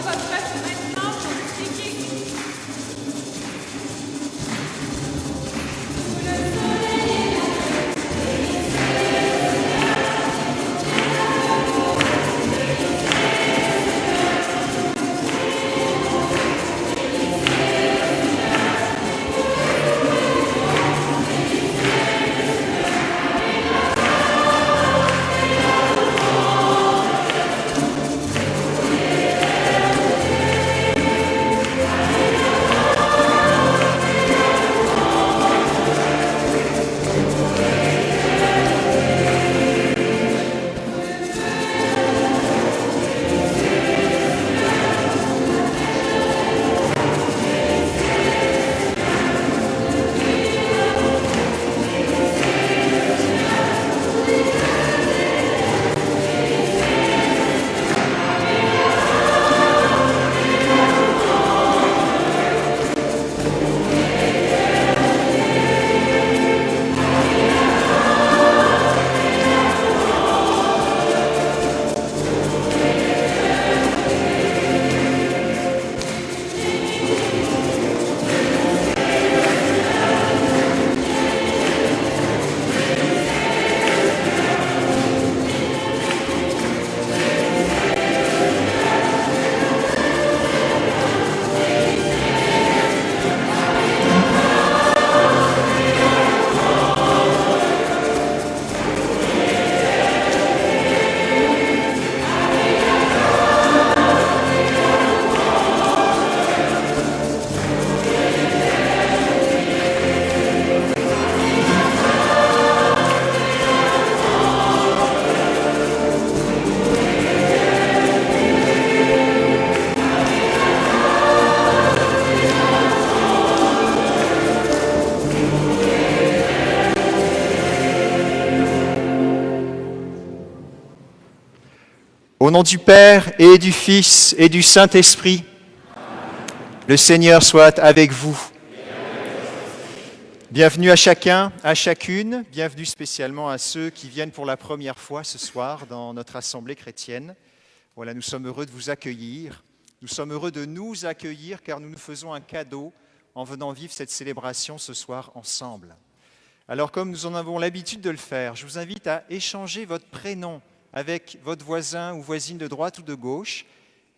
votre peuple maintenant pour expliquer. Au nom du Père et du Fils et du Saint-Esprit, le Seigneur soit avec vous. Bienvenue à chacun, à chacune, bienvenue spécialement à ceux qui viennent pour la première fois ce soir dans notre assemblée chrétienne. Voilà, nous sommes heureux de vous accueillir, nous sommes heureux de nous accueillir car nous nous faisons un cadeau en venant vivre cette célébration ce soir ensemble. Alors comme nous en avons l'habitude de le faire, je vous invite à échanger votre prénom avec votre voisin ou voisine de droite ou de gauche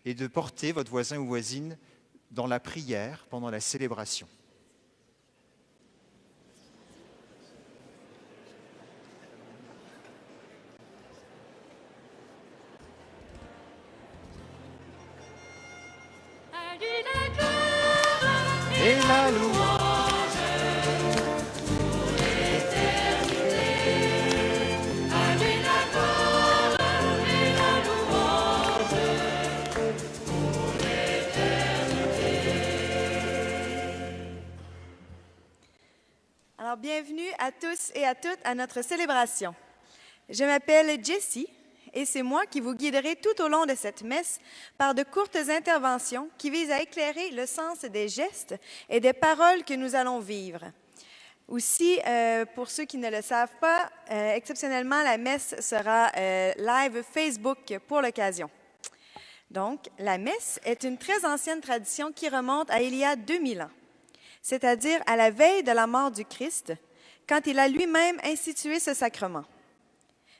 et de porter votre voisin ou voisine dans la prière pendant la célébration. Et la louange pour l'éternité. À lui la gloire et la louange pour l'éternité. Alors, bienvenue à tous et à toutes à notre célébration. Je m'appelle Jessie. Et c'est moi qui vous guiderai tout au long de cette messe par de courtes interventions qui visent à éclairer le sens des gestes et des paroles que nous allons vivre. Aussi, pour ceux qui ne le savent pas, exceptionnellement, la messe sera live Facebook pour l'occasion. Donc, la messe est une très ancienne tradition qui remonte à il y a 2000 ans, c'est-à-dire à la veille de la mort du Christ, quand il a lui-même institué ce sacrement.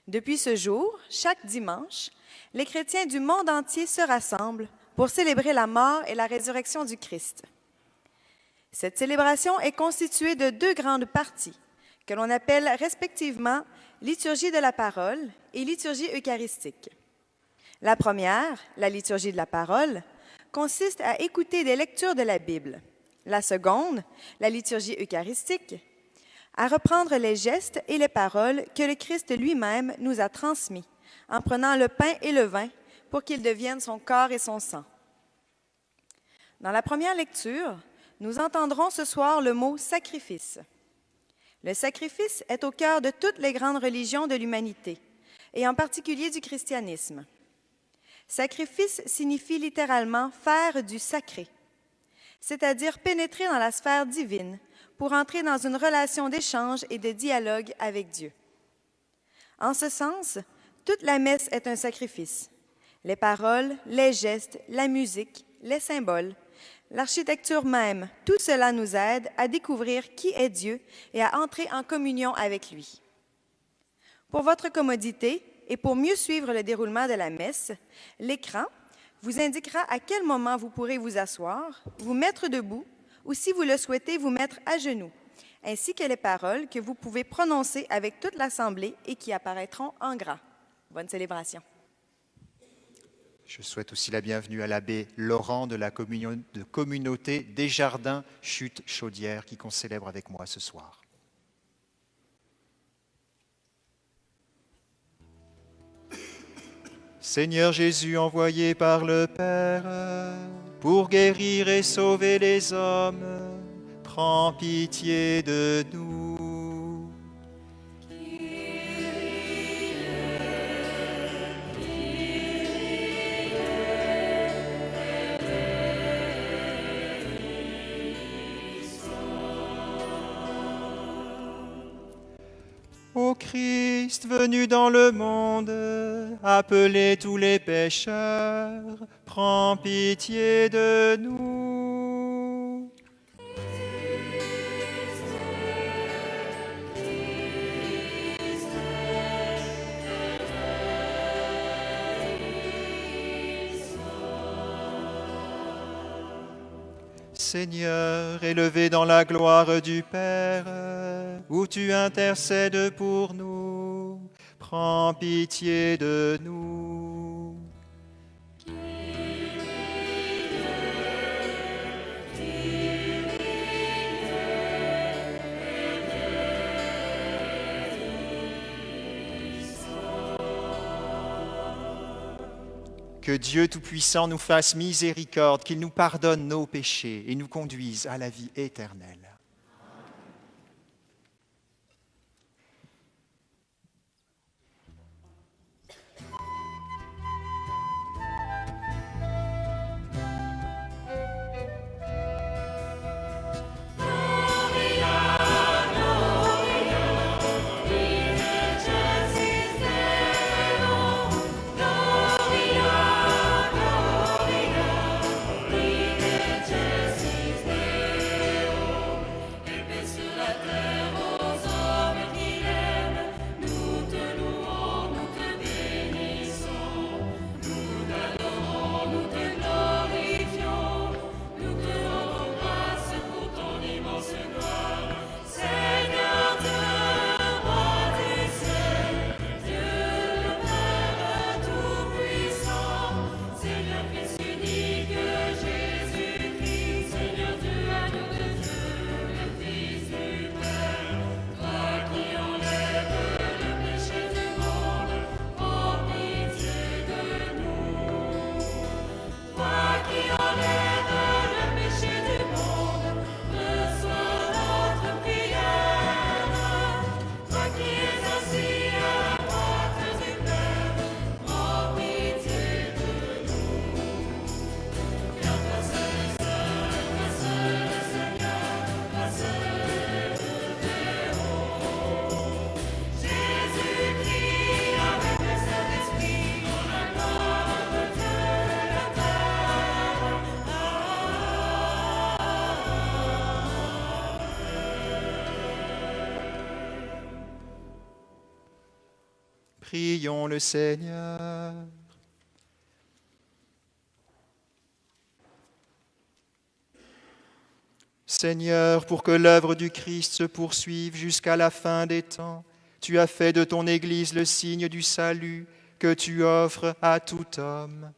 Depuis ce jour, chaque dimanche, les chrétiens du monde entier se rassemblent pour célébrer la mort et la résurrection du Christ. Cette célébration est constituée de deux grandes parties, que l'on appelle respectivement liturgie de la parole et liturgie eucharistique. La première, la liturgie de la parole, consiste à écouter des lectures de la Bible. La seconde, la liturgie eucharistique, à reprendre les gestes et les paroles que le Christ lui-même nous a transmis en prenant le pain et le vin pour qu'ils deviennent son corps et son sang. Dans la première lecture, nous entendrons ce soir le mot « sacrifice ». Le sacrifice est au cœur de toutes les grandes religions de l'humanité, et en particulier du christianisme. Sacrifice signifie littéralement « faire du sacré », c'est-à-dire pénétrer dans la sphère divine, pour entrer dans une relation d'échange et de dialogue avec Dieu. En ce sens, toute la messe est un sacrifice. Les paroles, les gestes, la musique, les symboles, l'architecture même, tout cela nous aide à découvrir qui est Dieu et à entrer en communion avec lui. Pour votre commodité et pour mieux suivre le déroulement de la messe, l'écran vous indiquera à quel moment vous pourrez vous asseoir, vous mettre debout ou, si vous le souhaitez, vous mettre à genoux, ainsi que les paroles que vous pouvez prononcer avec toute l'Assemblée et qui apparaîtront en gras. Bonne célébration. Je souhaite aussi la bienvenue à l'abbé Laurent de la communauté des Jardins Chute Chaudière qui concélèbre avec moi ce soir. Seigneur Jésus, envoyé par le Père pour guérir et sauver les hommes, prends pitié de nous. Ô Christ venu dans le monde, appelez tous les pécheurs, prends pitié de nous. Seigneur, élevé dans la gloire du Père, où tu intercèdes pour nous, prends pitié de nous. Que Dieu Tout-Puissant nous fasse miséricorde, qu'il nous pardonne nos péchés et nous conduise à la vie éternelle. Prions le Seigneur. Seigneur, pour que l'œuvre du Christ se poursuive jusqu'à la fin des temps, tu as fait de ton Église le signe du salut que tu offres à tout homme.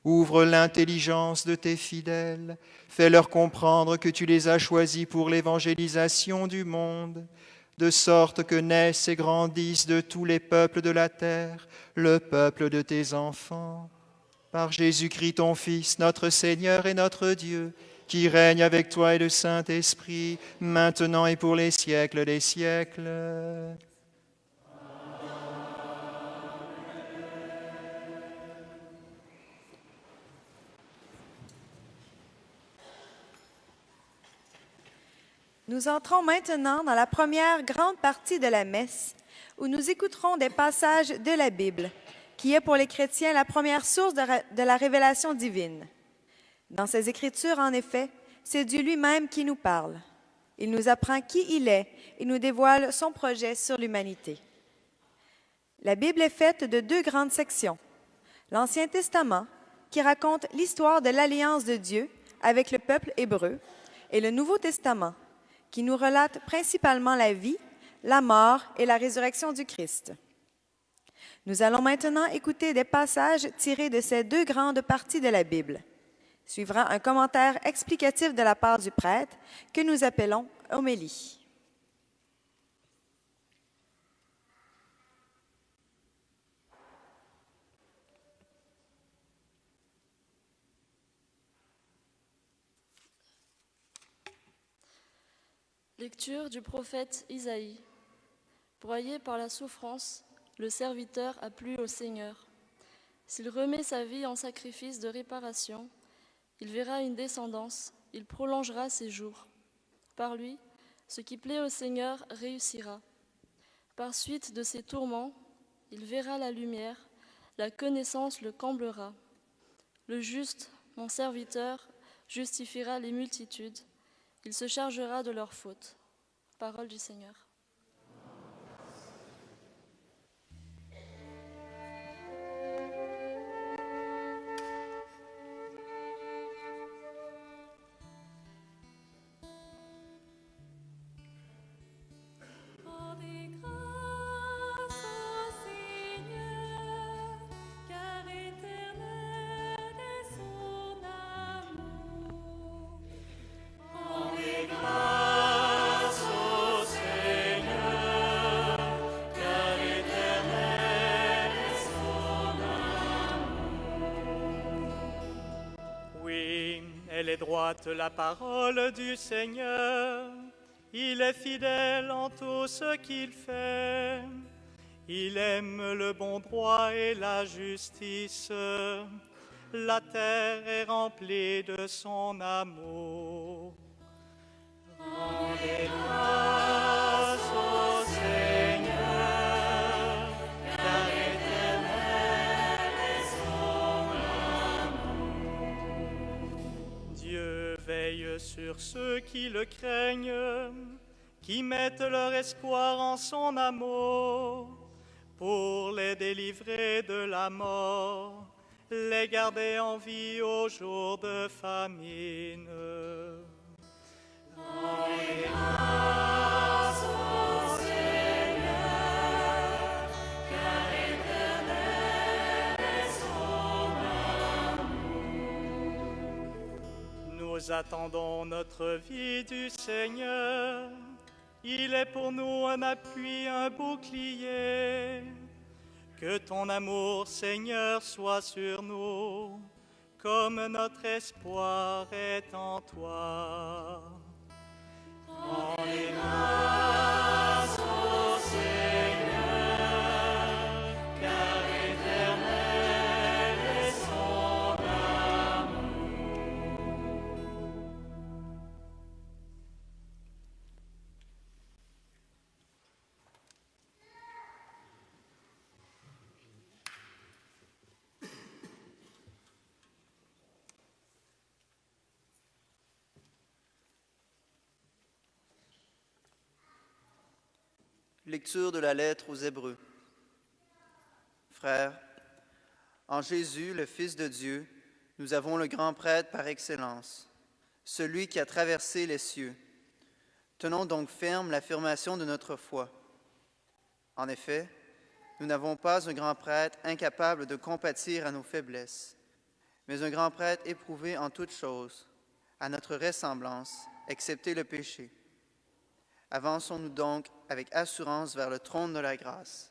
Ouvre l'intelligence de tes fidèles, fais-leur comprendre que tu les as choisis pour l'évangélisation du monde, de sorte que naissent et grandissent de tous les peuples de la terre, le peuple de tes enfants. Par Jésus-Christ ton Fils, notre Seigneur et notre Dieu, qui règne avec toi et le Saint-Esprit, maintenant et pour les siècles des siècles. Nous entrons maintenant dans la première grande partie de la messe, où nous écouterons des passages de la Bible, qui est pour les chrétiens la première source de la révélation divine. Dans ces Écritures, en effet, c'est Dieu lui-même qui nous parle. Il nous apprend qui il est et nous dévoile son projet sur l'humanité. La Bible est faite de 2 grandes sections. L'Ancien Testament, qui raconte l'histoire de l'alliance de Dieu avec le peuple hébreu, et le Nouveau Testament, qui nous relate principalement la vie, la mort et la résurrection du Christ. Nous allons maintenant écouter des passages tirés de ces 2 grandes parties de la Bible. Suivra un commentaire explicatif de la part du prêtre que nous appelons homélie. Lecture du prophète Isaïe. Broyé par la souffrance, le serviteur a plu au Seigneur. S'il remet sa vie en sacrifice de réparation, il verra une descendance, il prolongera ses jours. Par lui, ce qui plaît au Seigneur réussira. Par suite de ses tourments, il verra la lumière, la connaissance le comblera. Le juste, mon serviteur, justifiera les multitudes. Il se chargera de leurs fautes. Parole du Seigneur. Rendez grâce au Seigneur, car éternel est son amour. Rendez grâce au Seigneur, car éternel est son amour. Oui, elle est droite la parole du Seigneur. Il est fidèle en tout ce qu'il fait. Il aime le bon droit et la justice. La terre est remplie de son amour. Rendez grâce au Seigneur, car éternel est son amour. Dieu veille sur ceux qui le craignent, qui mettent leur espoir en son amour, pour les délivrer de la mort, les garder en vie au jour de famine. Rendez grâce au Seigneur, car éternel est son amour. Nous attendons notre vie du Seigneur. Il est pour nous un appui, un bouclier. Que ton amour, Seigneur, soit sur nous, comme notre espoir est en toi. Rendez grâce au Seigneur, car éternel est son amour. Lecture de la lettre aux Hébreux. Frères, en Jésus, le Fils de Dieu, nous avons le grand prêtre par excellence, celui qui a traversé les cieux. Tenons donc ferme l'affirmation de notre foi. En effet, nous n'avons pas un grand prêtre incapable de compatir à nos faiblesses, mais un grand prêtre éprouvé en toutes choses, à notre ressemblance, excepté le péché. Avançons-nous donc avec assurance vers le trône de la grâce,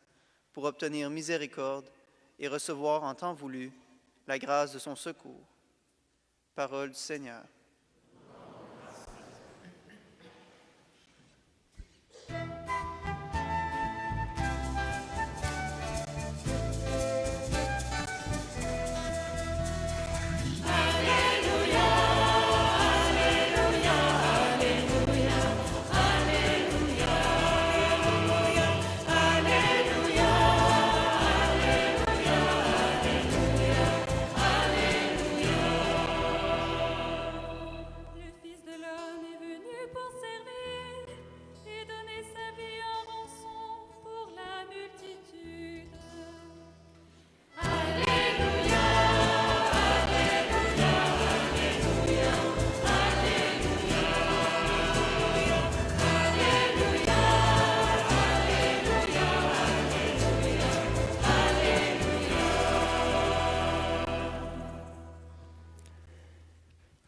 pour obtenir miséricorde et recevoir en temps voulu la grâce de son secours. Parole du Seigneur. Alléluia,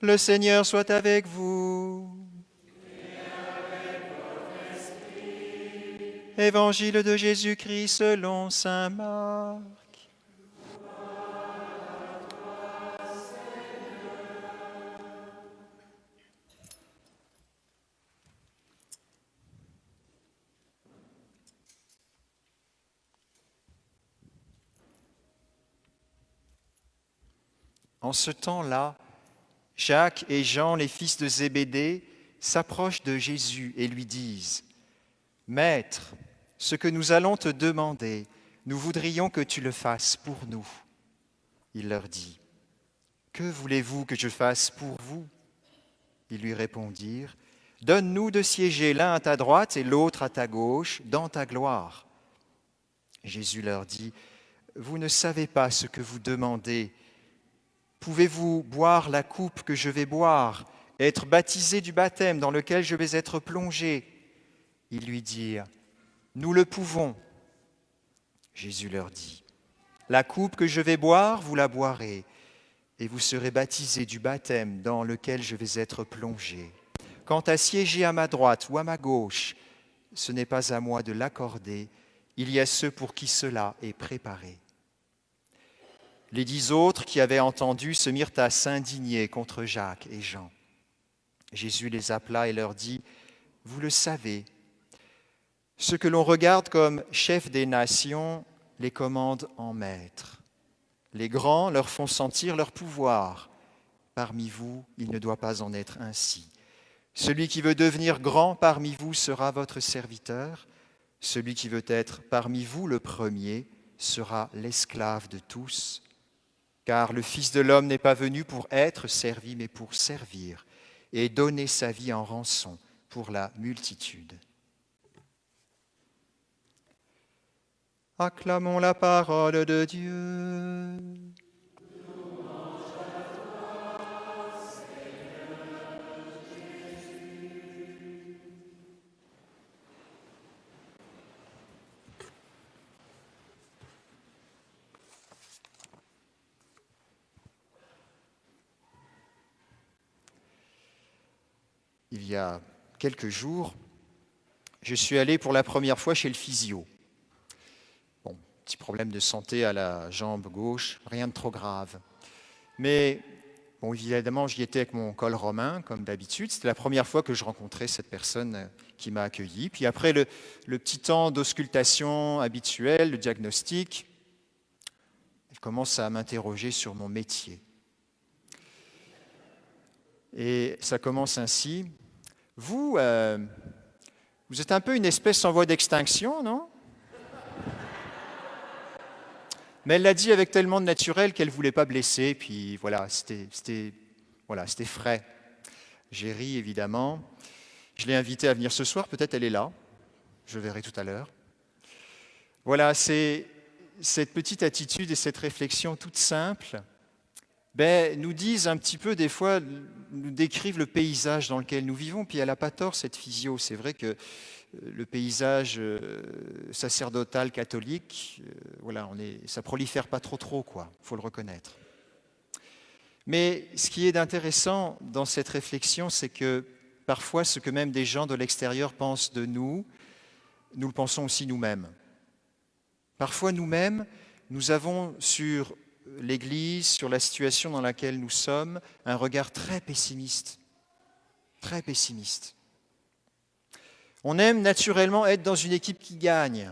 Le Seigneur soit avec vous. Évangile de Jésus-Christ selon saint Marc. En ce temps-là, Jacques et Jean, les fils de Zébédée, s'approchent de Jésus et lui disent « Maître, ce que nous allons te demander, nous voudrions que tu le fasses pour nous. » Il leur dit « Que voulez-vous que je fasse pour vous ?» Ils lui répondirent « Donne-nous de siéger l'un à ta droite et l'autre à ta gauche dans ta gloire. » Jésus leur dit « Vous ne savez pas ce que vous demandez. Pouvez-vous boire la coupe que je vais boire, être baptisé du baptême dans lequel je vais être plongé ?» Ils lui dirent « Nous le pouvons. » Jésus leur dit « La coupe que je vais boire, vous la boirez, et vous serez baptisés du baptême dans lequel je vais être plongé. Quant à siéger à ma droite ou à ma gauche, ce n'est pas à moi de l'accorder, il y a ceux pour qui cela est préparé. » Les 10 autres qui avaient entendu se mirent à s'indigner contre Jacques et Jean. Jésus les appela et leur dit « Vous le savez, ceux que l'on regarde comme chefs des nations les commandent en maîtres. Les grands leur font sentir leur pouvoir. Parmi vous, il ne doit pas en être ainsi. Celui qui veut devenir grand parmi vous sera votre serviteur. Celui qui veut être parmi vous le premier sera l'esclave de tous. Car le Fils de l'homme n'est pas venu pour être servi, mais pour servir et donner sa vie en rançon pour la multitude. » Acclamons la parole de Dieu. Il y a quelques jours, je suis allé pour la première fois chez le physio. Bon, petit problème de santé à la jambe gauche, rien de trop grave. Mais bon, évidemment, j'y étais avec mon col romain, comme d'habitude. C'était la première fois que je rencontrais cette personne qui m'a accueilli. Puis après le petit temps d'auscultation habituel, le diagnostic, elle commence à m'interroger sur mon métier. Et ça commence ainsi. Vous êtes un peu une espèce en voie d'extinction, non ? Mais elle l'a dit avec tellement de naturel qu'elle ne voulait pas blesser, puis voilà, c'était frais. J'ai ri, évidemment. Je l'ai invitée à venir ce soir, peut-être elle est là. Je verrai tout à l'heure. Voilà, c'est cette petite attitude et cette réflexion toute simple nous disent un petit peu, des fois, nous décrivent le paysage dans lequel nous vivons. Puis elle n'a pas tort, cette physio. C'est vrai que le paysage sacerdotal catholique, ça prolifère pas trop, quoi. Il faut le reconnaître. Mais ce qui est intéressant dans cette réflexion, c'est que parfois, ce que même des gens de l'extérieur pensent de nous, nous le pensons aussi nous-mêmes. Parfois, nous-mêmes, nous avons sur l'Église, sur la situation dans laquelle nous sommes, un regard très pessimiste. Très pessimiste. On aime naturellement être dans une équipe qui gagne.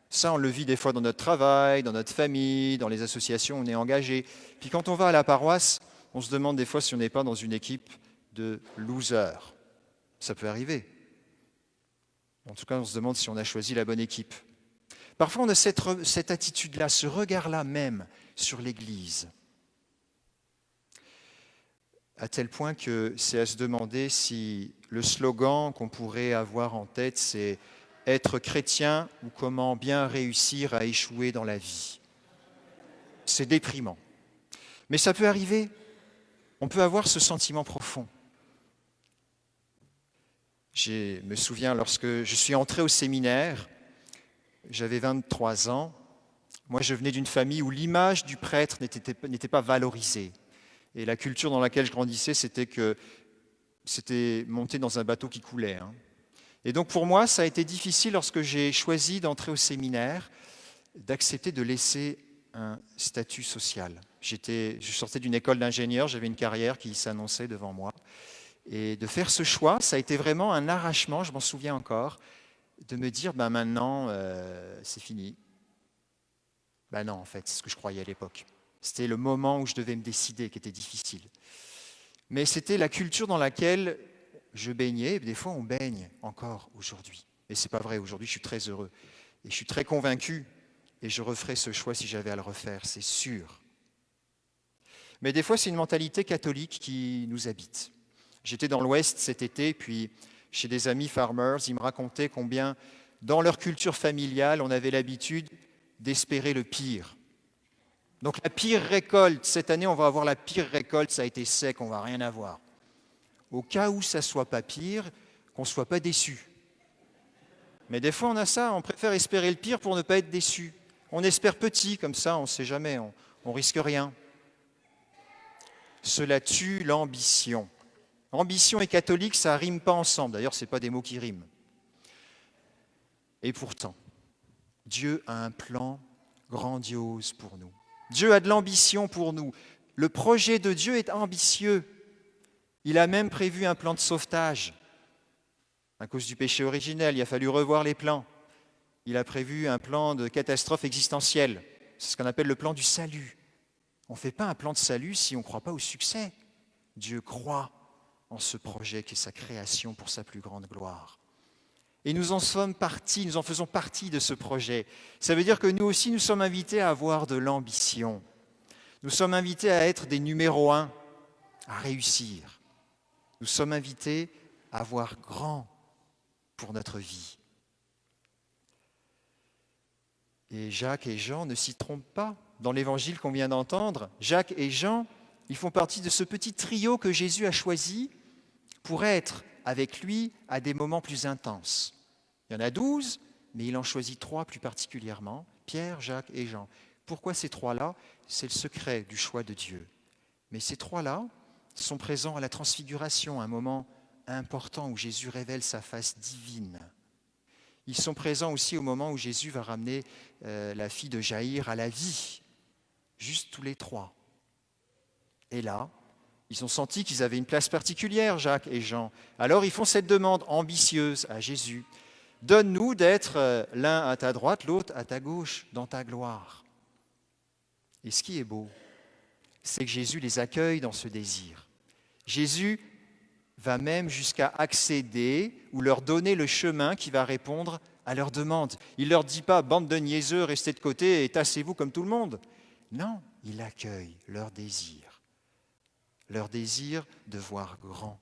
Ça, on le vit des fois dans notre travail, dans notre famille, dans les associations où on est engagé. Puis quand on va à la paroisse, on se demande des fois si on n'est pas dans une équipe de losers. Ça peut arriver. En tout cas, on se demande si on a choisi la bonne équipe. Parfois, on a cette attitude-là, ce regard-là même sur l'Église. À tel point que c'est à se demander si le slogan qu'on pourrait avoir en tête, c'est « Être chrétien ou comment bien réussir à échouer dans la vie ». C'est déprimant. Mais ça peut arriver. On peut avoir ce sentiment profond. Je me souviens, lorsque je suis entré au séminaire, j'avais 23 ans. Moi, je venais d'une famille où l'image du prêtre n'était pas valorisée. Et la culture dans laquelle je grandissais, c'était que c'était monter dans un bateau qui coulait, hein. Et donc pour moi, ça a été difficile lorsque j'ai choisi d'entrer au séminaire, d'accepter de laisser un statut social. Je sortais d'une école d'ingénieur, j'avais une carrière qui s'annonçait devant moi. Et de faire ce choix, ça a été vraiment un arrachement, je m'en souviens encore, de me dire, ben maintenant, c'est fini. Ben non, en fait, c'est ce que je croyais à l'époque. C'était le moment où je devais me décider qui était difficile. Mais c'était la culture dans laquelle je baignais, et des fois on baigne encore aujourd'hui. Et ce n'est pas vrai, aujourd'hui je suis très heureux. Et je suis très convaincu, et je referais ce choix si j'avais à le refaire, c'est sûr. Mais des fois c'est une mentalité catholique qui nous habite. J'étais dans l'Ouest cet été, puis chez des amis farmers, ils me racontaient combien, dans leur culture familiale, on avait l'habitude d'espérer le pire. Donc la pire récolte, cette année on va avoir la pire récolte, ça a été sec, on ne va rien avoir. Au cas où ça ne soit pas pire, qu'on ne soit pas déçu. Mais des fois on a ça, on préfère espérer le pire pour ne pas être déçu. On espère petit, comme ça on ne sait jamais, on risque rien. Cela tue l'ambition. Ambition et catholique, ça ne rime pas ensemble. D'ailleurs, ce n'est pas des mots qui riment. Et pourtant, Dieu a un plan grandiose pour nous. Dieu a de l'ambition pour nous. Le projet de Dieu est ambitieux. Il a même prévu un plan de sauvetage. À cause du péché originel, il a fallu revoir les plans. Il a prévu un plan de catastrophe existentielle. C'est ce qu'on appelle le plan du salut. On ne fait pas un plan de salut si on ne croit pas au succès. Dieu croit en ce projet qui est sa création pour sa plus grande gloire. Et nous en sommes partis, nous en faisons partie de ce projet. Ça veut dire que nous aussi, nous sommes invités à avoir de l'ambition. Nous sommes invités à être des numéros 1, à réussir. Nous sommes invités à voir grand pour notre vie. Et Jacques et Jean ne s'y trompent pas. Dans l'évangile qu'on vient d'entendre, Jacques et Jean, ils font partie de ce petit trio que Jésus a choisi pour être avec lui à des moments plus intenses. Il y en a 12, mais il en choisit 3 plus particulièrement, Pierre, Jacques et Jean. Pourquoi ces 3-là? C'est le secret du choix de Dieu. Mais ces 3-là sont présents à la transfiguration, un moment important où Jésus révèle sa face divine. Ils sont présents aussi au moment où Jésus va ramener la fille de Jaïr à la vie, juste tous les 3. Et là, ils ont senti qu'ils avaient une place particulière, Jacques et Jean. Alors ils font cette demande ambitieuse à Jésus. Donne-nous d'être l'un à ta droite, l'autre à ta gauche, dans ta gloire. Et ce qui est beau, c'est que Jésus les accueille dans ce désir. Jésus va même jusqu'à accéder ou leur donner le chemin qui va répondre à leurs demandes. Il ne leur dit pas « bande de niaiseux, restez de côté et tassez-vous comme tout le monde ». Non, il accueille leur désir de voir grand.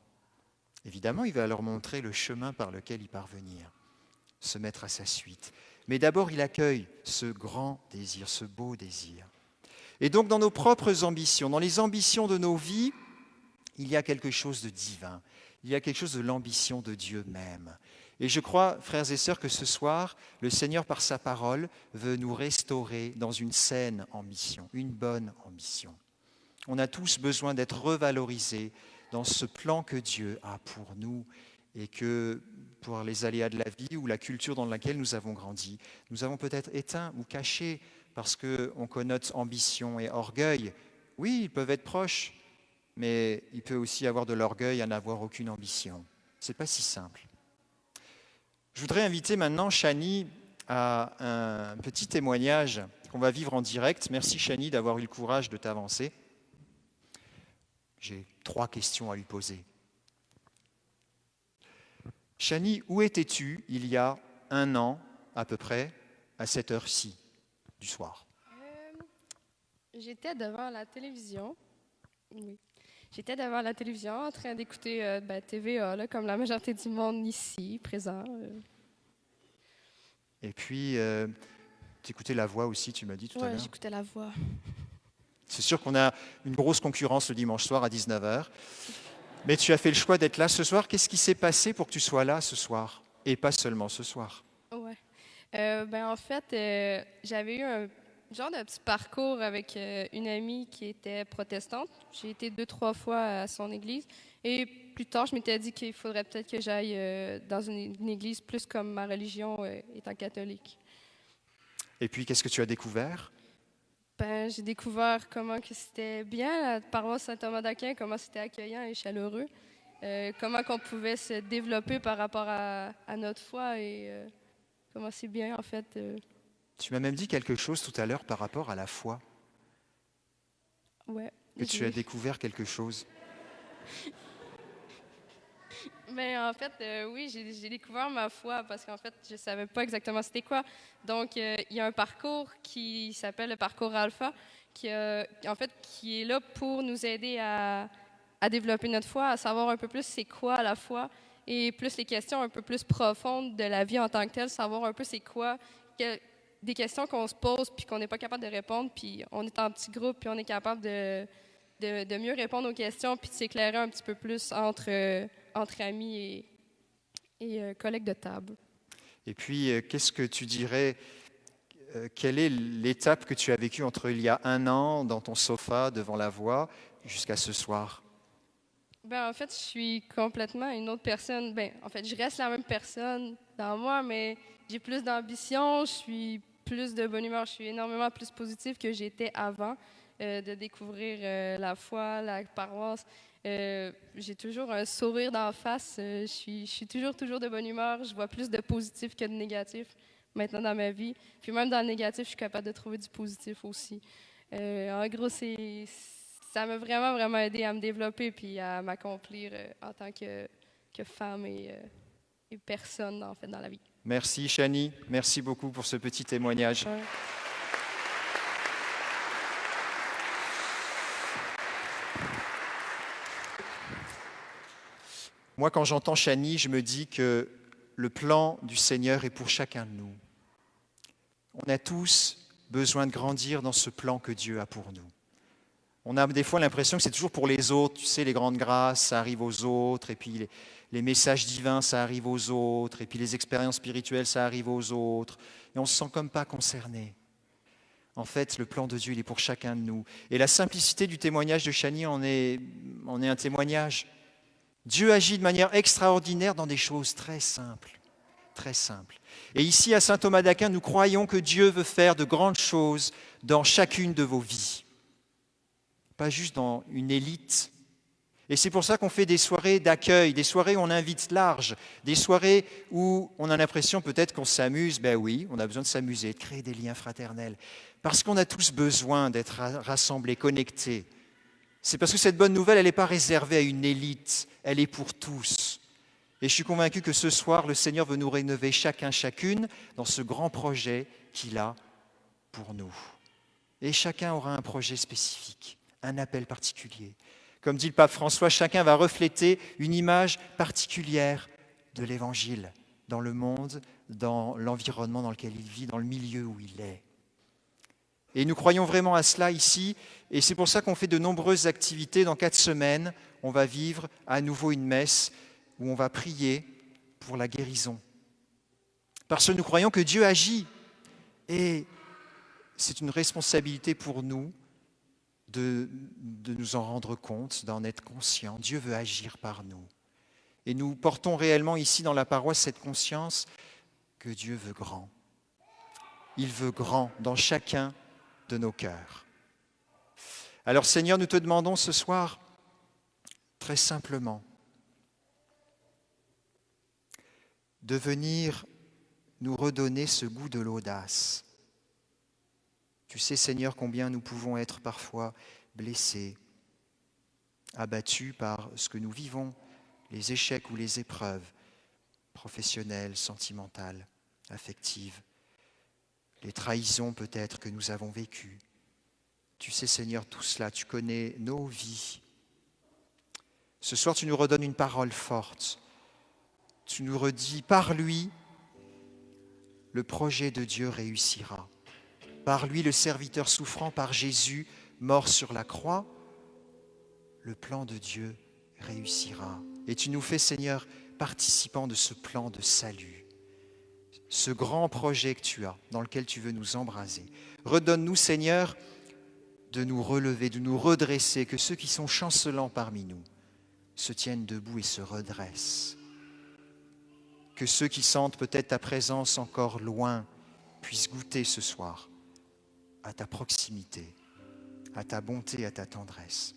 Évidemment, il va leur montrer le chemin par lequel y parvenir, se mettre à sa suite. Mais d'abord, il accueille ce grand désir, ce beau désir. Et donc, dans nos propres ambitions, dans les ambitions de nos vies, il y a quelque chose de divin. Il y a quelque chose de l'ambition de Dieu même. Et je crois, frères et sœurs, que ce soir, le Seigneur, par sa parole, veut nous restaurer dans une saine ambition, une bonne ambition. On a tous besoin d'être revalorisés dans ce plan que Dieu a pour nous et que, pour les aléas de la vie ou la culture dans laquelle nous avons grandi, nous avons peut-être éteint ou caché parce qu'on connote ambition et orgueil. Oui, ils peuvent être proches, mais il peut aussi y avoir de l'orgueil à n'avoir aucune ambition. Ce n'est pas si simple. Je voudrais inviter maintenant Chani à un petit témoignage qu'on va vivre en direct. Merci Chani d'avoir eu le courage de t'avancer. J'ai 3 questions à lui poser. Chani, où étais-tu il y a 1 an à peu près à cette heure-ci du soir? J'étais devant la télévision. Oui. J'étais devant la télévision en train d'écouter TVA, là, comme la majorité du monde ici, présent. Et puis, tu écoutais La Voix aussi, tu m'as dit tout à l'heure. Oui, j'écoutais La Voix. C'est sûr qu'on a une grosse concurrence le dimanche soir à 19h. Mais tu as fait le choix d'être là ce soir. Qu'est-ce qui s'est passé pour que tu sois là ce soir? Et pas seulement ce soir. Oui. En fait, j'avais eu genre de petit parcours avec une amie qui était protestante. J'ai été 2-3 fois à son église. Et plus tard, je m'étais dit qu'il faudrait peut-être que j'aille dans une église plus comme ma religion étant catholique. Et puis, qu'est-ce que tu as découvert? Ben, j'ai découvert comment que c'était bien, la paroisse Saint-Thomas d'Aquin, comment c'était accueillant et chaleureux, comment qu'on pouvait se développer par rapport à notre foi et comment c'est bien, en fait. Tu m'as même dit quelque chose tout à l'heure par rapport à la foi, Ouais. que tu as découvert quelque chose. Ben, en fait, oui, j'ai découvert ma foi parce qu'en fait, je savais pas exactement c'était quoi. Donc, il y a un parcours qui s'appelle le parcours Alpha, en fait, qui est là pour nous aider à développer notre foi, à savoir un peu plus c'est quoi la foi et plus les questions un peu plus profondes de la vie en tant que telle, savoir un peu c'est quoi, des questions qu'on se pose puis qu'on n'est pas capable de répondre, puis on est en petit groupe puis on est capable de mieux répondre aux questions puis de s'éclairer un petit peu plus entre amis et collègues de table. Et puis, qu'est-ce que tu dirais, quelle est l'étape que tu as vécue entre il y a 1 an dans ton sofa devant la voix jusqu'à ce soir? Ben, en fait, je suis complètement une autre personne. Ben, en fait, je reste la même personne dans moi, mais j'ai plus d'ambition, je suis plus de bonne humeur, je suis énormément plus positive que j'étais avant de découvrir la foi, la paroisse. J'ai toujours un sourire d'en face. Je suis toujours de bonne humeur. Je vois plus de positif que de négatif maintenant dans ma vie. Puis même dans le négatif, je suis capable de trouver du positif aussi. En gros, ça m'a vraiment, vraiment aidé à me développer puis à m'accomplir en tant que femme et personne, en fait, dans la vie. Merci, Chani. Merci beaucoup pour ce petit témoignage. Ouais. Moi, quand j'entends Chani, je me dis que le plan du Seigneur est pour chacun de nous. On a tous besoin de grandir dans ce plan que Dieu a pour nous. On a des fois l'impression que c'est toujours pour les autres. Tu sais, les grandes grâces, ça arrive aux autres. Et puis les messages divins, ça arrive aux autres. Et puis les expériences spirituelles, ça arrive aux autres. Et on ne se sent comme pas concerné. En fait, le plan de Dieu, il est pour chacun de nous. Et la simplicité du témoignage de Chani en est un témoignage. Dieu agit de manière extraordinaire dans des choses très simples. Très simples. Et ici, à Saint-Thomas d'Aquin, nous croyons que Dieu veut faire de grandes choses dans chacune de vos vies. Pas juste dans une élite. Et c'est pour ça qu'on fait des soirées d'accueil, des soirées où on invite large, des soirées où on a l'impression peut-être qu'on s'amuse. Ben oui, on a besoin de s'amuser, de créer des liens fraternels. Parce qu'on a tous besoin d'être rassemblés, connectés. C'est parce que cette bonne nouvelle, elle n'est pas réservée à une élite, elle est pour tous. Et je suis convaincu que ce soir, le Seigneur veut nous rénover chacun, chacune dans ce grand projet qu'il a pour nous. Et chacun aura un projet spécifique, un appel particulier. Comme dit le pape François, chacun va refléter une image particulière de l'Évangile dans le monde, dans l'environnement dans lequel il vit, dans le milieu où il est. Et nous croyons vraiment à cela ici, et c'est pour ça qu'on fait de nombreuses activités. Dans 4 semaines, on va vivre à nouveau une messe où on va prier pour la guérison. Parce que nous croyons que Dieu agit, et c'est une responsabilité pour nous de nous en rendre compte, d'en être conscients. Dieu veut agir par nous. Et nous portons réellement ici dans la paroisse cette conscience que Dieu veut grand. Il veut grand dans chacun de nos cœurs. Alors Seigneur, nous te demandons ce soir, très simplement, de venir nous redonner ce goût de l'audace. Tu sais, Seigneur, combien nous pouvons être parfois blessés, abattus par ce que nous vivons, les échecs ou les épreuves professionnelles, sentimentales, affectives, les trahisons peut-être que nous avons vécues. Tu sais, Seigneur, tout cela, tu connais nos vies. Ce soir, tu nous redonnes une parole forte. Tu nous redis, par lui, le projet de Dieu réussira. Par lui, le serviteur souffrant, par Jésus, mort sur la croix, le plan de Dieu réussira. Et tu nous fais, Seigneur, participants de ce plan de salut, ce grand projet que tu as, dans lequel tu veux nous embraser. Redonne-nous, Seigneur, de nous relever, de nous redresser, que ceux qui sont chancelants parmi nous se tiennent debout et se redressent. Que ceux qui sentent peut-être ta présence encore loin puissent goûter ce soir à ta proximité, à ta bonté, à ta tendresse.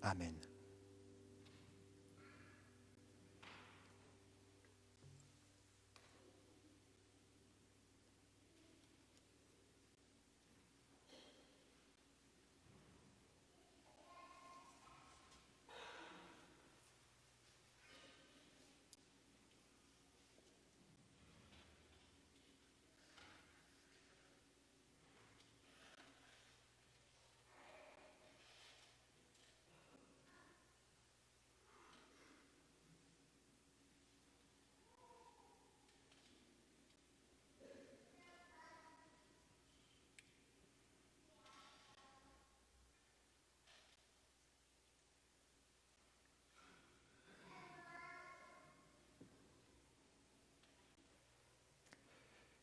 Amen.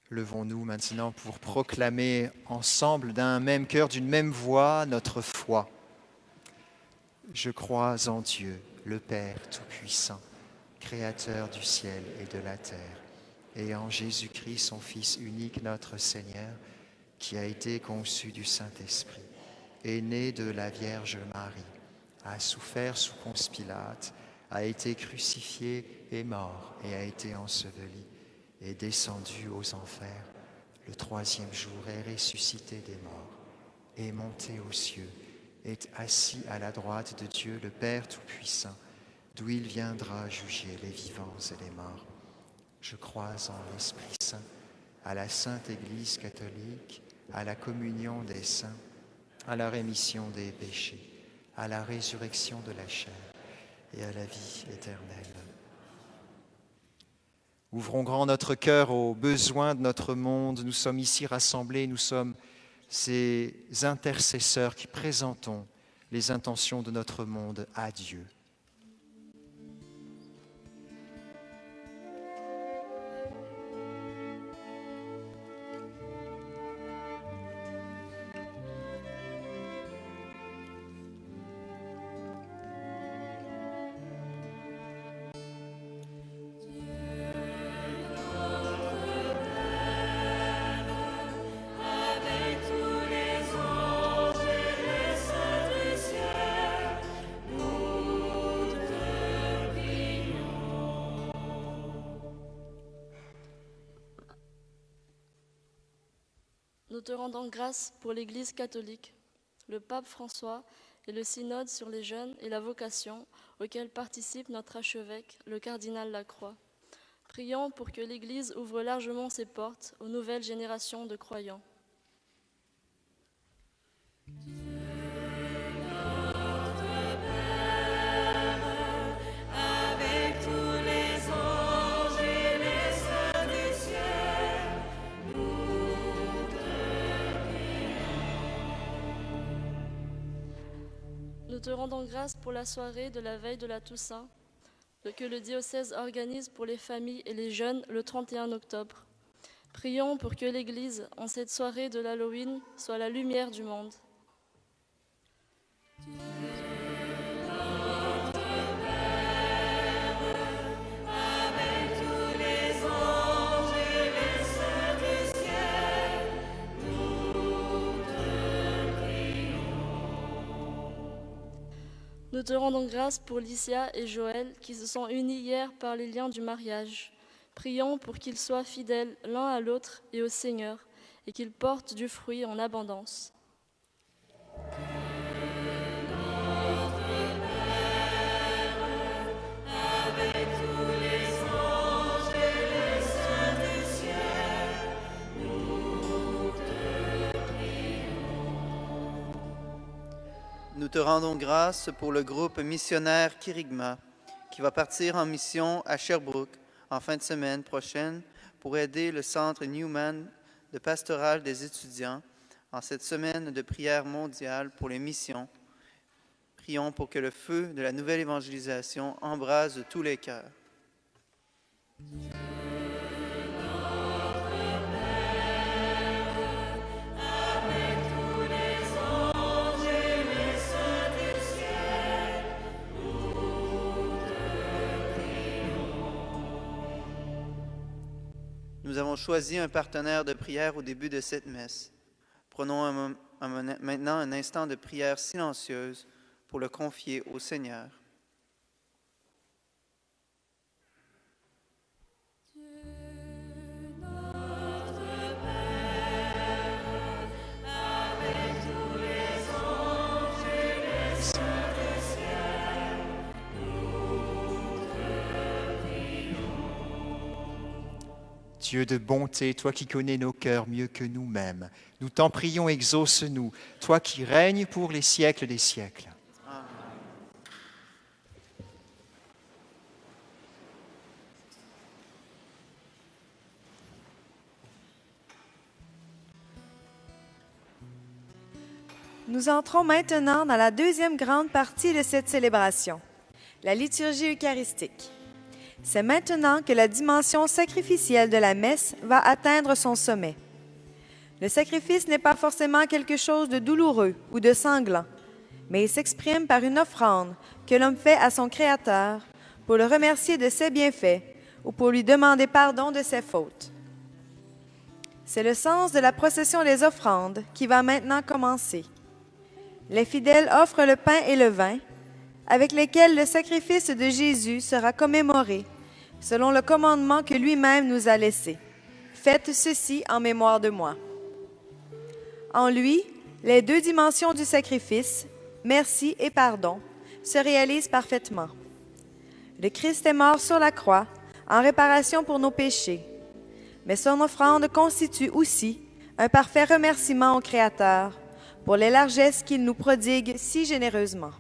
Levons-nous maintenant pour proclamer ensemble d'un même cœur, d'une même voix, notre foi. Je crois en Dieu, le Père Tout-Puissant, Créateur du ciel et de la terre, et en Jésus-Christ, son Fils unique, notre Seigneur, qui a été conçu du Saint-Esprit, est né de la Vierge Marie, a souffert sous Ponce Pilate, a été crucifié et mort, et a été enseveli, est descendu aux enfers, le troisième jour est ressuscité des morts, est monté aux cieux, est assis à la droite de Dieu, le Père Tout-Puissant, d'où il viendra juger les vivants et les morts. Je crois en l'Esprit Saint, à la Sainte Église catholique, à la communion des saints, à la rémission des péchés, à la résurrection de la chair et à la vie éternelle. Ouvrons grand notre cœur aux besoins de notre monde. Nous sommes ici rassemblés, nous sommes ces intercesseurs qui présentons les intentions de notre monde à Dieu. Nous te rendons grâce pour l'Église catholique, le pape François et le synode sur les jeunes et la vocation auquel participe notre archevêque, le cardinal Lacroix. Prions pour que l'Église ouvre largement ses portes aux nouvelles générations de croyants. Nous te rendons grâce pour la soirée de la veille de la Toussaint, que le diocèse organise pour les familles et les jeunes le 31 octobre. Prions pour que l'Église, en cette soirée de l'Halloween, soit la lumière du monde. Nous te rendons grâce pour Licia et Joël qui se sont unis hier par les liens du mariage. Prions pour qu'ils soient fidèles l'un à l'autre et au Seigneur et qu'ils portent du fruit en abondance. Nous te rendons grâce pour le groupe missionnaire Kirigma qui va partir en mission à Sherbrooke en fin de semaine prochaine pour aider le centre Newman de pastoral des étudiants en cette semaine de prière mondiale pour les missions. Prions pour que le feu de la nouvelle évangélisation embrase tous les cœurs. Notre Père, choisi un partenaire de prière au début de cette messe. Prenons maintenant un instant de prière silencieuse pour le confier au Seigneur. Dieu de bonté, toi qui connais nos cœurs mieux que nous-mêmes, nous t'en prions, exauce-nous, toi qui règnes pour les siècles des siècles. Amen. Nous entrons maintenant dans la deuxième grande partie de cette célébration, la liturgie eucharistique. C'est maintenant que la dimension sacrificielle de la messe va atteindre son sommet. Le sacrifice n'est pas forcément quelque chose de douloureux ou de sanglant, mais il s'exprime par une offrande que l'homme fait à son Créateur pour le remercier de ses bienfaits ou pour lui demander pardon de ses fautes. C'est le sens de la procession des offrandes qui va maintenant commencer. Les fidèles offrent le pain et le vin, avec lesquels le sacrifice de Jésus sera commémoré, selon le commandement que lui-même nous a laissé. Faites ceci en mémoire de moi. En lui, les deux dimensions du sacrifice, merci et pardon, se réalisent parfaitement. Le Christ est mort sur la croix en réparation pour nos péchés, mais son offrande constitue aussi un parfait remerciement au Créateur pour les largesses qu'il nous prodigue si généreusement.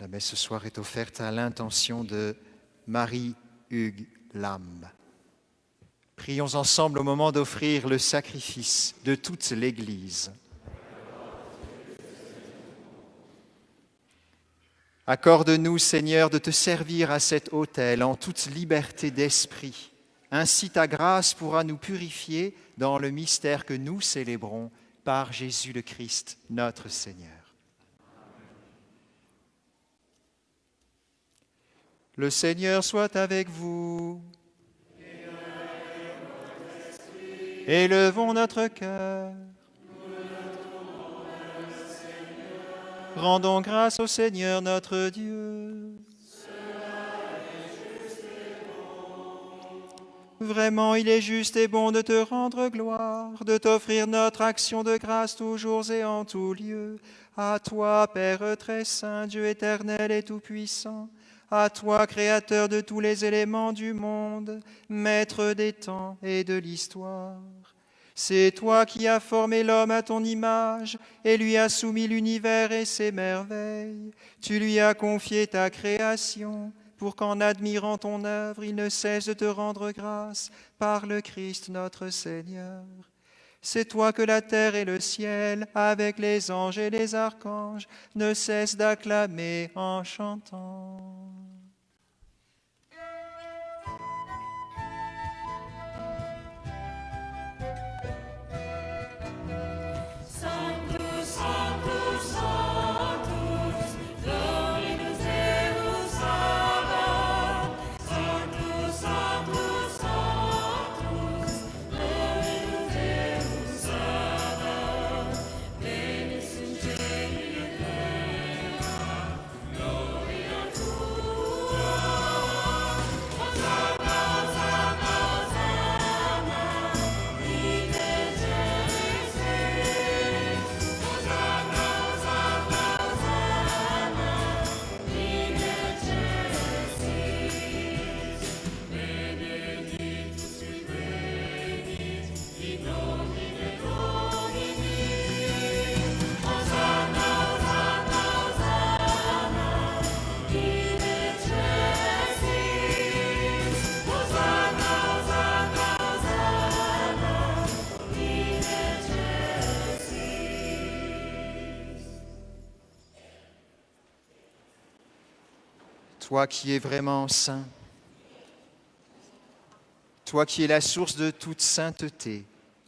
La messe ce soir est offerte à l'intention de Marie-Hugues Lam. Prions ensemble au moment d'offrir le sacrifice de toute l'Église. Accorde-nous, Seigneur, de te servir à cet autel en toute liberté d'esprit. Ainsi ta grâce pourra nous purifier dans le mystère que nous célébrons par Jésus le Christ, notre Seigneur. Le Seigneur soit avec vous. Élevons notre cœur. Rendons grâce au Seigneur notre Dieu. Vraiment, il est juste et bon de te rendre gloire, de t'offrir notre action de grâce toujours et en tout lieu. À toi, Père très saint, Dieu éternel et tout-puissant, à toi, Créateur de tous les éléments du monde, Maître des temps et de l'histoire. C'est toi qui as formé l'homme à ton image et lui as soumis l'univers et ses merveilles. Tu lui as confié ta création pour qu'en admirant ton œuvre, il ne cesse de te rendre grâce par le Christ notre Seigneur. C'est toi que la terre et le ciel, avec les anges et les archanges, ne cessent d'acclamer en chantant. Toi qui es vraiment saint, toi qui es la source de toute sainteté,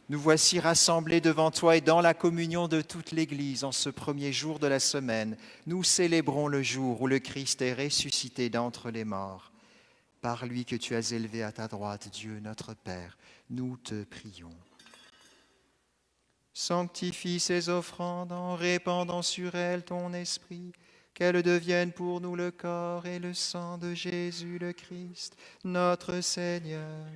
nous voici rassemblés devant toi et dans la communion de toute l'Église en ce premier jour de la semaine. Nous célébrons le jour où le Christ est ressuscité d'entre les morts. Par lui que tu as élevé à ta droite, Dieu notre Père, nous te prions. Sanctifie ces offrandes en répandant sur elles ton esprit, qu'elles deviennent pour nous le corps et le sang de Jésus le Christ, notre Seigneur.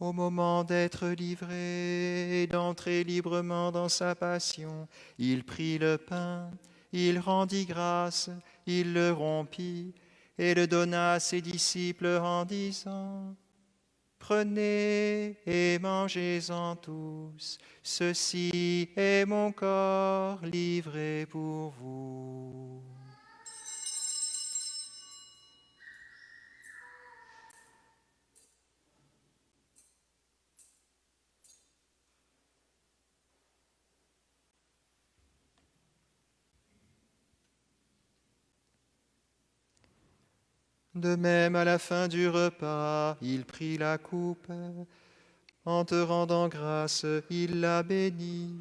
Au moment d'être livré et d'entrer librement dans sa passion, il prit le pain, il rendit grâce, il le rompit et le donna à ses disciples en disant : Prenez et mangez-en tous, ceci est mon corps livré pour vous. De même, à la fin du repas, il prit la coupe. En te rendant grâce, il la bénit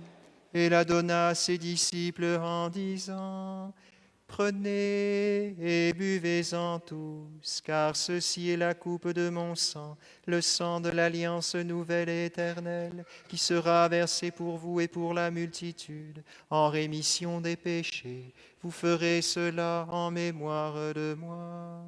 et la donna à ses disciples en disant : Prenez et buvez-en tous, car ceci est la coupe de mon sang, le sang de l'alliance nouvelle et éternelle, qui sera versé pour vous et pour la multitude, en rémission des péchés. Vous ferez cela en mémoire de moi.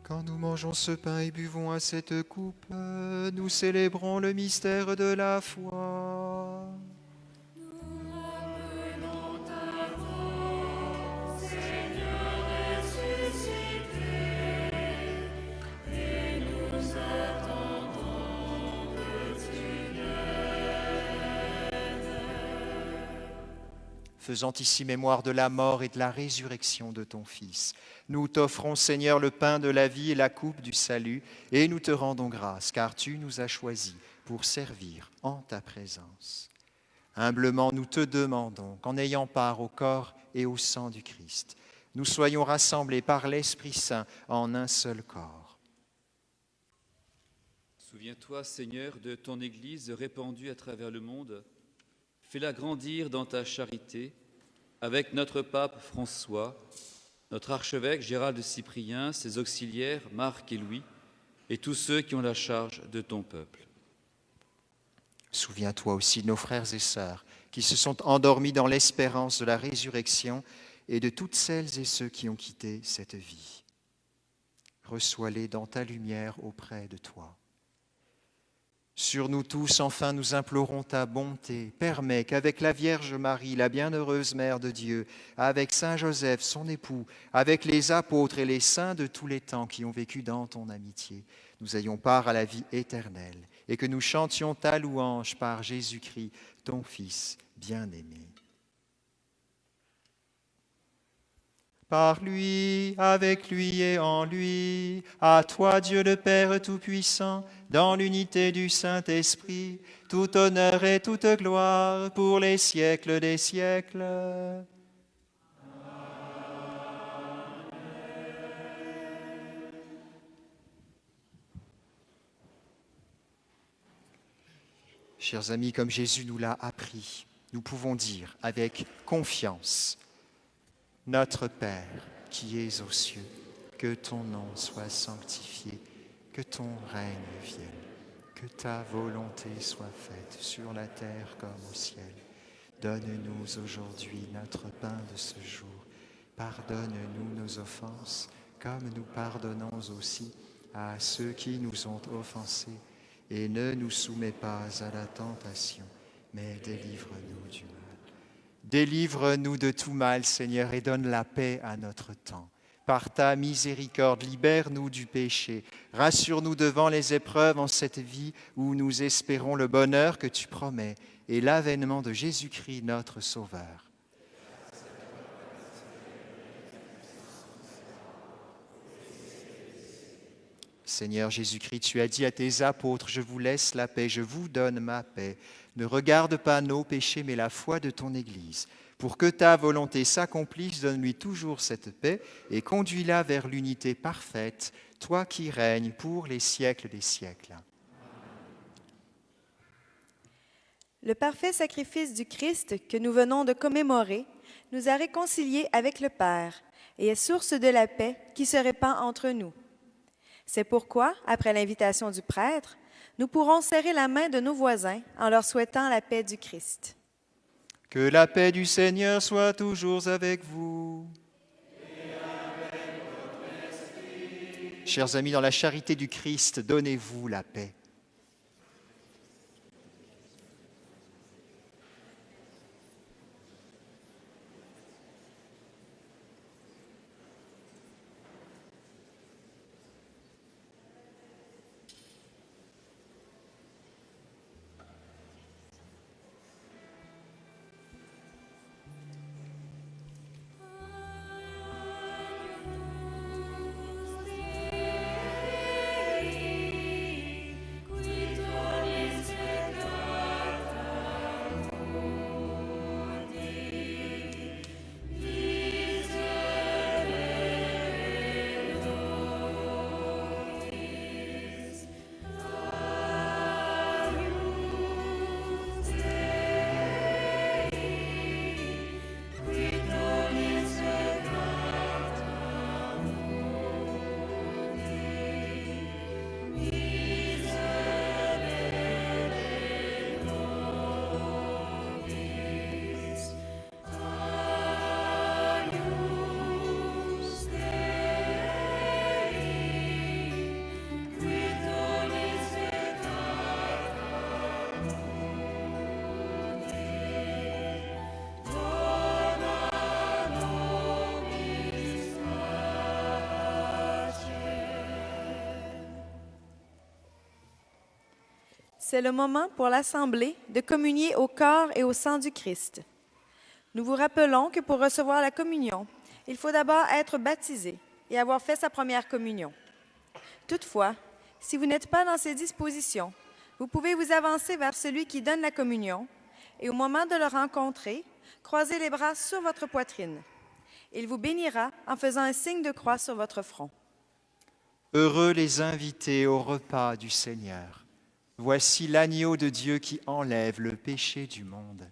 Quand nous mangeons ce pain et buvons à cette coupe, nous célébrons le mystère de la foi. Faisant ici mémoire de la mort et de la résurrection de ton Fils, nous t'offrons, Seigneur, le pain de la vie et la coupe du salut, et nous te rendons grâce, car tu nous as choisis pour servir en ta présence. Humblement, nous te demandons qu'en ayant part au corps et au sang du Christ, nous soyons rassemblés par l'Esprit Saint en un seul corps. Souviens-toi, Seigneur, de ton Église répandue à travers le monde. Fais-la grandir dans ta charité avec notre pape François, notre archevêque Gérald Cyprien, ses auxiliaires Marc et Louis, et tous ceux qui ont la charge de ton peuple. Souviens-toi aussi de nos frères et sœurs qui se sont endormis dans l'espérance de la résurrection et de toutes celles et ceux qui ont quitté cette vie. Reçois-les dans ta lumière auprès de toi. Sur nous tous, enfin, nous implorons ta bonté. Permets qu'avec la Vierge Marie, la bienheureuse Mère de Dieu, avec Saint Joseph, son époux, avec les apôtres et les saints de tous les temps qui ont vécu dans ton amitié, nous ayons part à la vie éternelle et que nous chantions ta louange par Jésus-Christ, ton Fils bien-aimé. Par lui, avec lui et en lui, à toi Dieu le Père Tout-Puissant, dans l'unité du Saint-Esprit, tout honneur et toute gloire pour les siècles des siècles. Chers amis, comme Jésus nous l'a appris, nous pouvons dire avec confiance: Notre Père, qui es aux cieux, que ton nom soit sanctifié, que ton règne vienne, que ta volonté soit faite sur la terre comme au ciel. Donne-nous aujourd'hui notre pain de ce jour. Pardonne-nous nos offenses, comme nous pardonnons aussi à ceux qui nous ont offensés. Et ne nous soumets pas à la tentation, mais délivre-nous du mal. Délivre-nous de tout mal, Seigneur, et donne la paix à notre temps. Par ta miséricorde, libère-nous du péché. Rassure-nous devant les épreuves en cette vie où nous espérons le bonheur que tu promets et l'avènement de Jésus-Christ, notre Sauveur. Seigneur Jésus-Christ, tu as dit à tes apôtres: je vous laisse la paix, je vous donne ma paix. Ne regarde pas nos péchés, mais la foi de ton Église. Pour que ta volonté s'accomplisse, donne-lui toujours cette paix et conduis-la vers l'unité parfaite, toi qui règnes pour les siècles des siècles. Le parfait sacrifice du Christ que nous venons de commémorer nous a réconciliés avec le Père et est source de la paix qui se répand entre nous. C'est pourquoi, après l'invitation du prêtre, nous pourrons serrer la main de nos voisins en leur souhaitant la paix du Christ. Que la paix du Seigneur soit toujours avec vous. Et avec votre esprit. Chers amis, dans la charité du Christ, donnez-vous la paix. C'est le moment pour l'Assemblée de communier au corps et au sang du Christ. Nous vous rappelons que pour recevoir la communion, il faut d'abord être baptisé et avoir fait sa première communion. Toutefois, si vous n'êtes pas dans ces dispositions, vous pouvez vous avancer vers celui qui donne la communion et au moment de le rencontrer, croisez les bras sur votre poitrine. Il vous bénira en faisant un signe de croix sur votre front. Heureux les invités au repas du Seigneur. Voici l'agneau de Dieu qui enlève le péché du monde.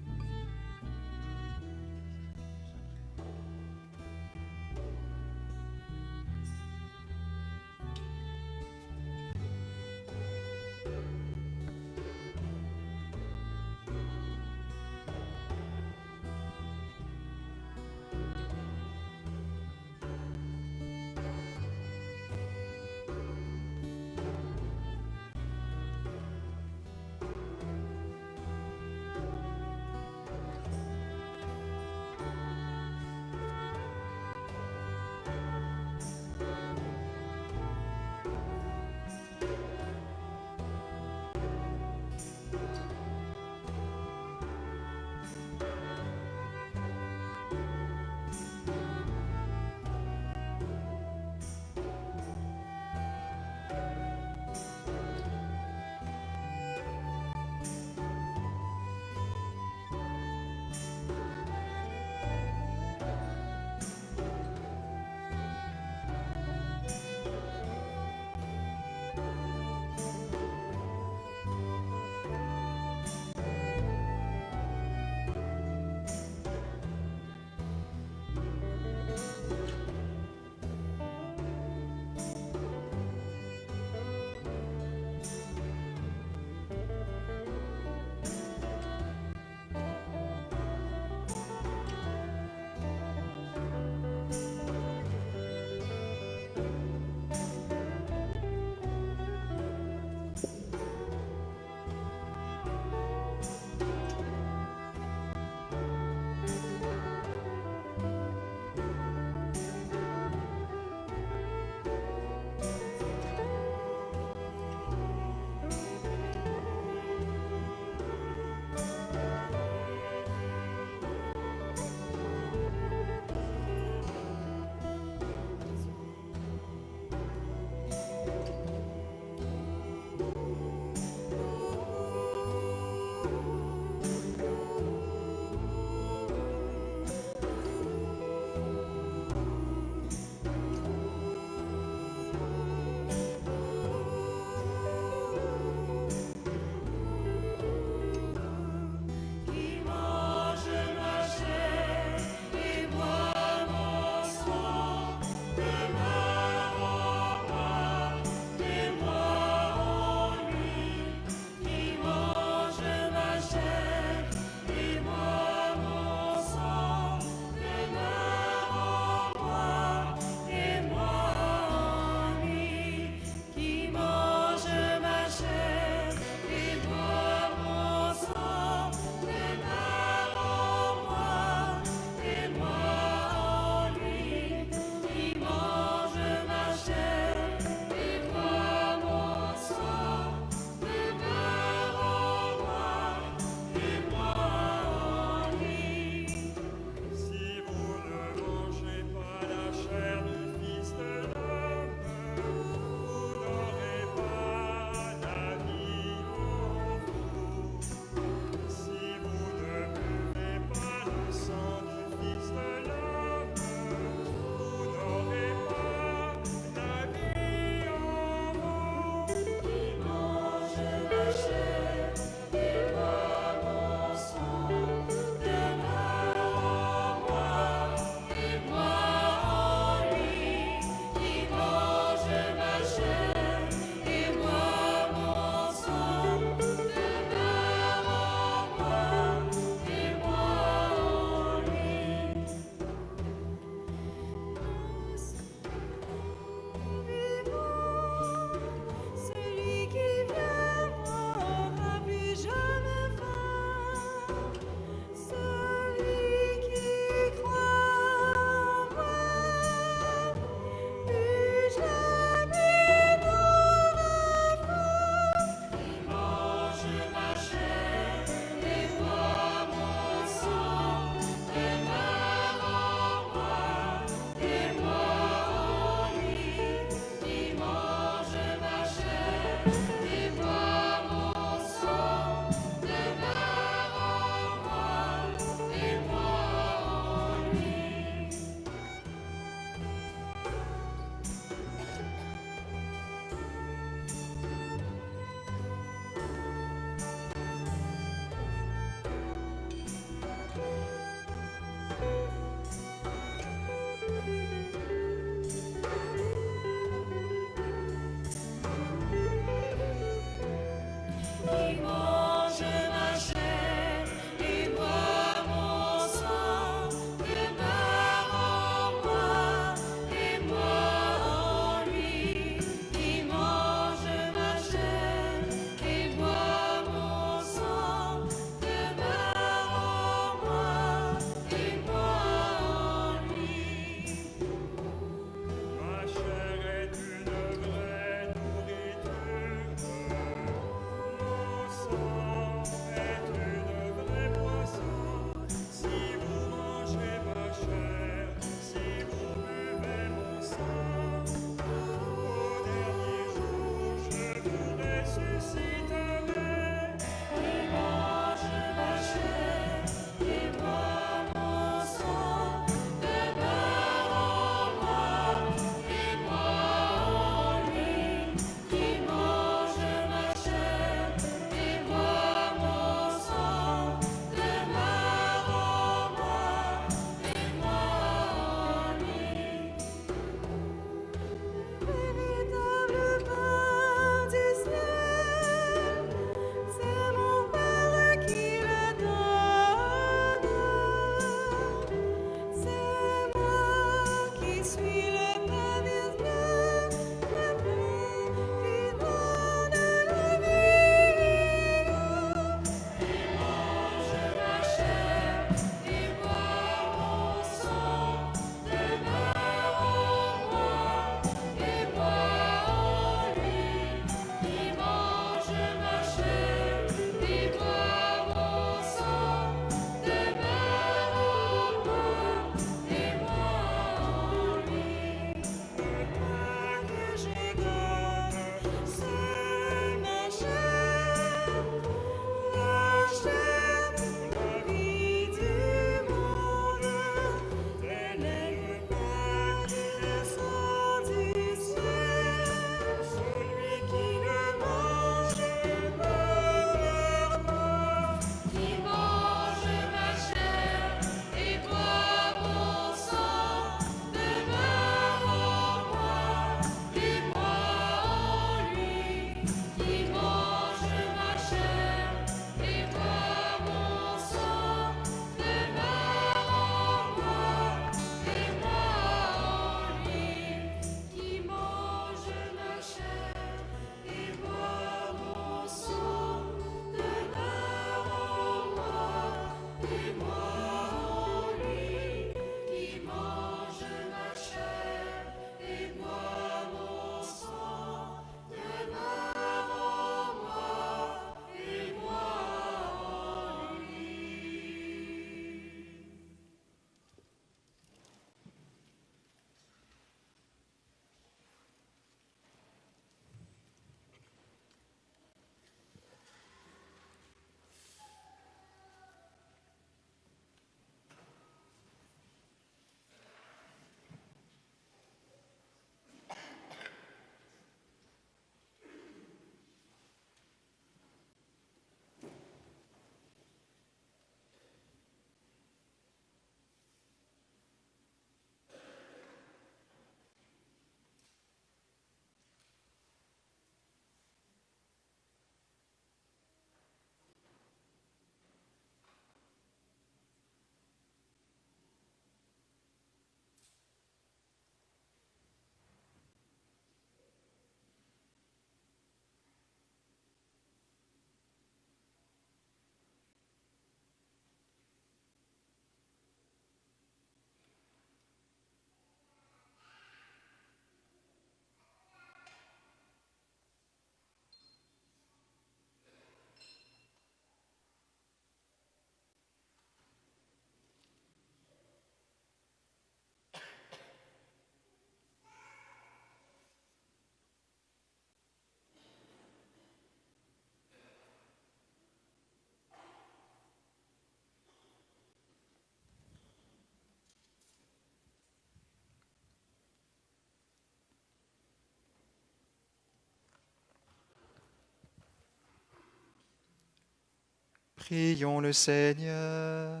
Prions le Seigneur.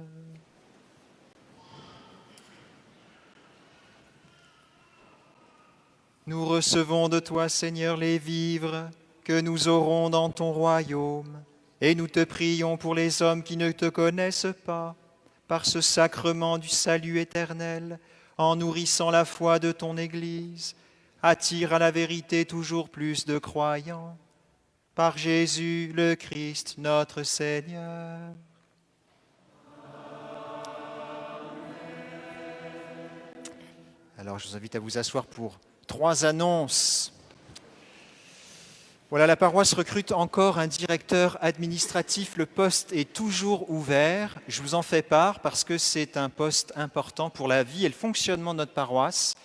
Nous recevons de toi, Seigneur, les vivres que nous aurons dans ton royaume, et nous te prions pour les hommes qui ne te connaissent pas, par ce sacrement du salut éternel, en nourrissant la foi de ton Église, attire à la vérité toujours plus de croyants. Par Jésus le Christ, notre Seigneur. Alors, je vous invite à vous asseoir pour 3 annonces. Voilà, la paroisse recrute encore un directeur administratif. Le poste est toujours ouvert. Je vous en fais part parce que c'est un poste important pour la vie et le fonctionnement de notre paroisse.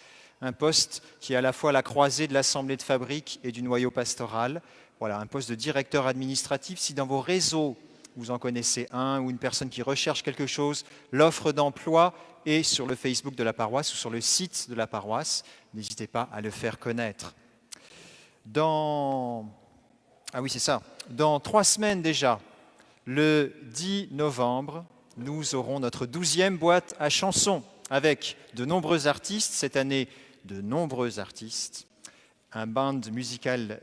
Un poste qui est à la fois la croisée de l'assemblée de fabrique et du noyau pastoral. Voilà, un poste de directeur administratif. Si dans vos réseaux, vous en connaissez un ou une personne qui recherche quelque chose, l'offre d'emploi est sur le Facebook de la paroisse ou sur le site de la paroisse. N'hésitez pas à le faire connaître. Dans 3 semaines déjà, le 10 novembre, nous aurons notre 12e boîte à chansons avec de nombreux artistes. Cette année, de nombreux artistes. Un band musical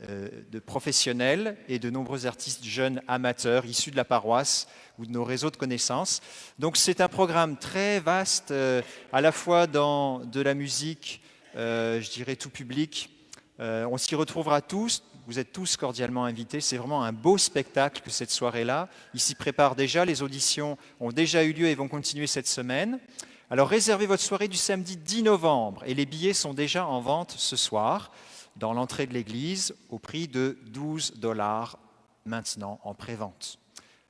de professionnels et de nombreux artistes jeunes amateurs issus de la paroisse ou de nos réseaux de connaissances. Donc c'est un programme très vaste, à la fois dans de la musique, je dirais tout public. On s'y retrouvera tous, vous êtes tous cordialement invités. C'est vraiment un beau spectacle que cette soirée-là. Ils s'y préparent déjà, les auditions ont déjà eu lieu et vont continuer cette semaine. Alors réservez votre soirée du samedi 10 novembre et les billets sont déjà en vente ce soir dans l'entrée de l'église au prix de $12 maintenant en pré-vente.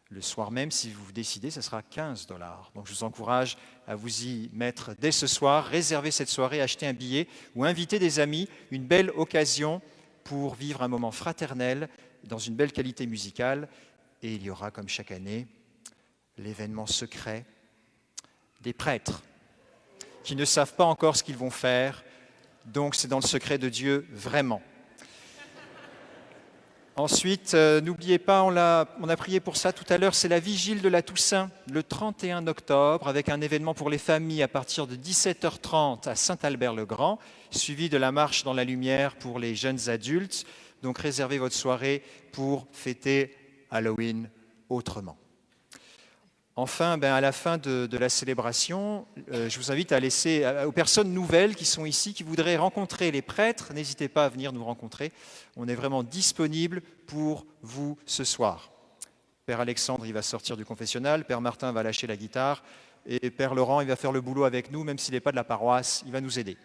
Le soir même, si vous décidez, ce sera $15. Donc je vous encourage à vous y mettre dès ce soir, réserver cette soirée, acheter un billet ou inviter des amis, une belle occasion pour vivre un moment fraternel dans une belle qualité musicale. Et il y aura, comme chaque année, l'événement secret des prêtres qui ne savent pas encore ce qu'ils vont faire. Donc c'est dans le secret de Dieu, vraiment. Ensuite, n'oubliez pas, on a prié pour ça tout à l'heure, c'est la vigile de la Toussaint, le 31 octobre, avec un événement pour les familles à partir de 17h30 à Saint-Albert-le-Grand, suivi de la marche dans la lumière pour les jeunes adultes. Donc réservez votre soirée pour fêter Halloween autrement. Enfin, à la fin de la célébration, je vous invite à laisser aux personnes nouvelles qui sont ici, qui voudraient rencontrer les prêtres, n'hésitez pas à venir nous rencontrer. On est vraiment disponible pour vous ce soir. Père Alexandre, il va sortir du confessionnal, Père Martin va lâcher la guitare, et Père Laurent, il va faire le boulot avec nous, même s'il n'est pas de la paroisse, il va nous aider.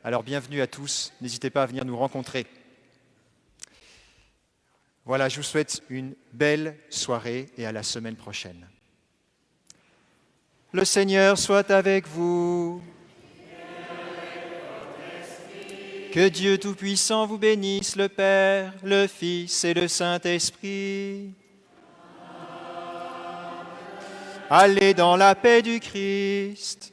Alors bienvenue à tous, n'hésitez pas à venir nous rencontrer. Voilà, je vous souhaite une belle soirée et à la semaine prochaine. Le Seigneur soit avec vous. Que Dieu Tout-Puissant vous bénisse, le Père, le Fils et le Saint-Esprit. Allez dans la paix du Christ.